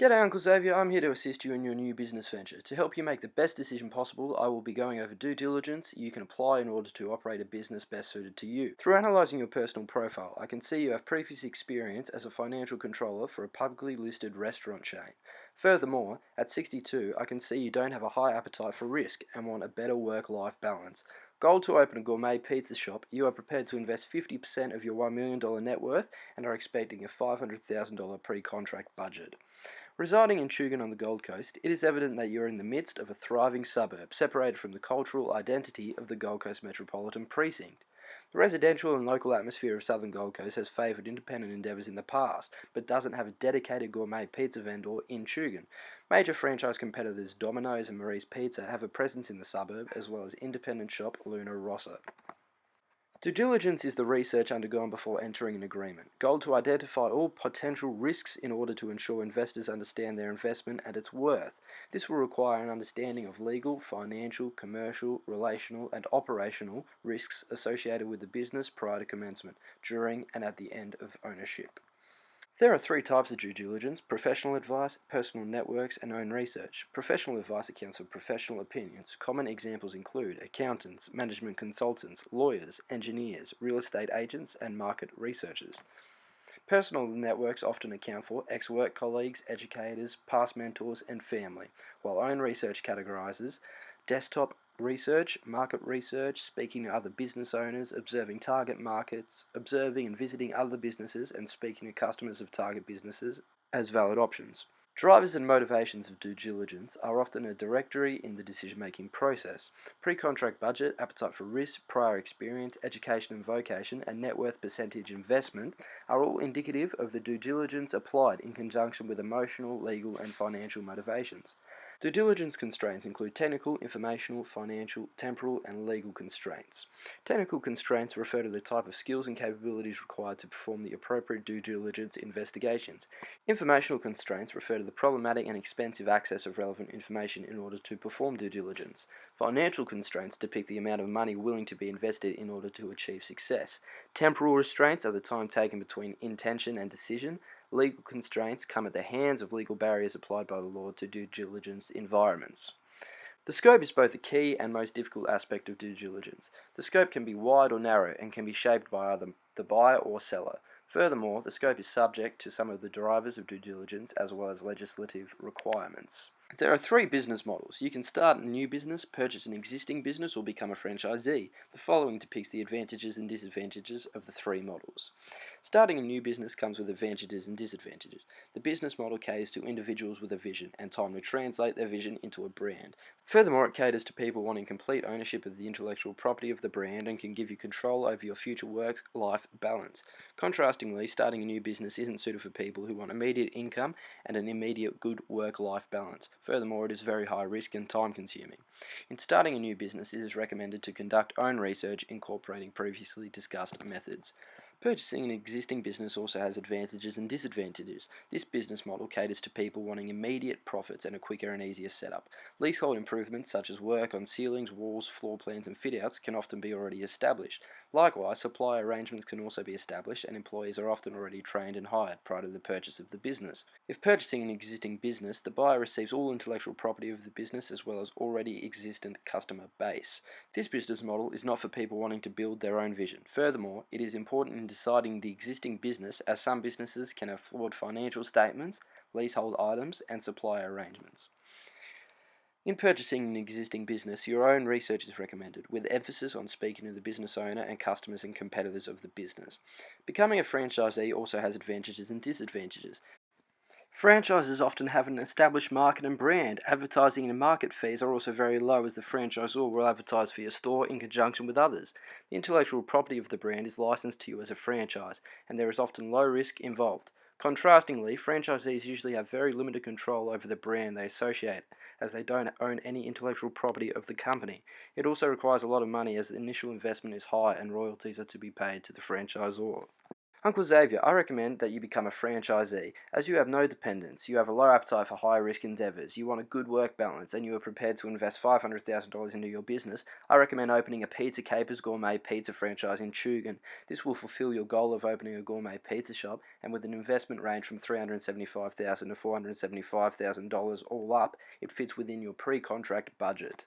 G'day Uncle Xavier, I'm here to assist you in your new business venture. To help you make the best decision possible, I will be going over due diligence you can apply in order to operate a business best suited to you. Through analysing your personal profile, I can see you have previous experience as a financial controller for a publicly listed restaurant chain. Furthermore, at 62, I can see you don't have a high appetite for risk and want a better work-life balance. Goal to open a gourmet pizza shop, you are prepared to invest 50% of your $1 million net worth and are expecting a $500,000 pre-contract budget. Residing in Tugun on the Gold Coast, it is evident that you are in the midst of a thriving suburb, separated from the cultural identity of the Gold Coast metropolitan precinct. The residential and local atmosphere of southern Gold Coast has favoured independent endeavours in the past, but doesn't have a dedicated gourmet pizza vendor in Tugun. Major franchise competitors Domino's and Marie's Pizza have a presence in the suburb, as well as independent shop Luna Rossa. Due diligence is the research undergone before entering an agreement. Goal to identify all potential risks in order to ensure investors understand their investment and its worth. This will require an understanding of legal, financial, commercial, relational, and operational risks associated with the business prior to commencement, during, and at the end of ownership. There are three types of due diligence: professional advice, personal networks, and own research. Professional advice accounts for professional opinions. Common examples include accountants, management consultants, lawyers, engineers, real estate agents, and market researchers. Personal networks often account for ex-work colleagues, educators, past mentors, and family, while own research categorizes desktop research, market research, speaking to other business owners, observing target markets, observing and visiting other businesses, and speaking to customers of target businesses as valid options. Drivers and motivations of due diligence are often a directory in the decision-making process. Pre-contract budget, appetite for risk, prior experience, education and vocation, and net worth percentage investment are all indicative of the due diligence applied in conjunction with emotional, legal, and financial motivations. Due diligence constraints include technical, informational, financial, temporal, and legal constraints. Technical constraints refer to the type of skills and capabilities required to perform the appropriate due diligence investigations. Informational constraints refer to the problematic and expensive access of relevant information in order to perform due diligence. Financial constraints depict the amount of money willing to be invested in order to achieve success. Temporal restraints are the time taken between intention and decision. Legal constraints come at the hands of legal barriers applied by the law to due diligence environments. The scope is both the key and most difficult aspect of due diligence. The scope can be wide or narrow and can be shaped by either the buyer or seller. Furthermore, the scope is subject to some of the drivers of due diligence as well as legislative requirements. There are three business models. You can start a new business, purchase an existing business, or become a franchisee. The following depicts the advantages and disadvantages of the three models. Starting a new business comes with advantages and disadvantages. The business model caters to individuals with a vision and time to translate their vision into a brand. Furthermore, it caters to people wanting complete ownership of the intellectual property of the brand and can give you control over your future work-life balance. Contrastingly, starting a new business isn't suited for people who want immediate income and an immediate good work-life balance. Furthermore, it is very high risk and time consuming. In starting a new business, it is recommended to conduct own research incorporating previously discussed methods. Purchasing an existing business also has advantages and disadvantages. This business model caters to people wanting immediate profits and a quicker and easier setup. Leasehold improvements such as work on ceilings, walls, floor plans and fit-outs can often be already established. Likewise, supply arrangements can also be established and employees are often already trained and hired prior to the purchase of the business. If purchasing an existing business, the buyer receives all intellectual property of the business as well as already existent customer base. This business model is not for people wanting to build their own vision. Furthermore, it is important in deciding the existing business, as some businesses can have flawed financial statements, leasehold items, and supplier arrangements. In purchasing an existing business, your own research is recommended, with emphasis on speaking to the business owner and customers and competitors of the business. Becoming a franchisee also has advantages and disadvantages. Franchises often have an established market and brand. Advertising and market fees are also very low, as the franchisor will advertise for your store in conjunction with others. The intellectual property of the brand is licensed to you as a franchise, and there is often low risk involved. Contrastingly, franchisees usually have very limited control over the brand they associate, as they don't own any intellectual property of the company. It also requires a lot of money, as the initial investment is high and royalties are to be paid to the franchisor. Uncle Xavier, I recommend that you become a franchisee. As you have no dependents, you have a low appetite for high risk endeavours, you want a good work balance, and you are prepared to invest $500,000 into your business, I recommend opening a Pizza Capers Gourmet Pizza franchise in Tugun. This will fulfill your goal of opening a gourmet pizza shop, and with an investment range from $375,000 to $475,000 all up, it fits within your pre-contract budget.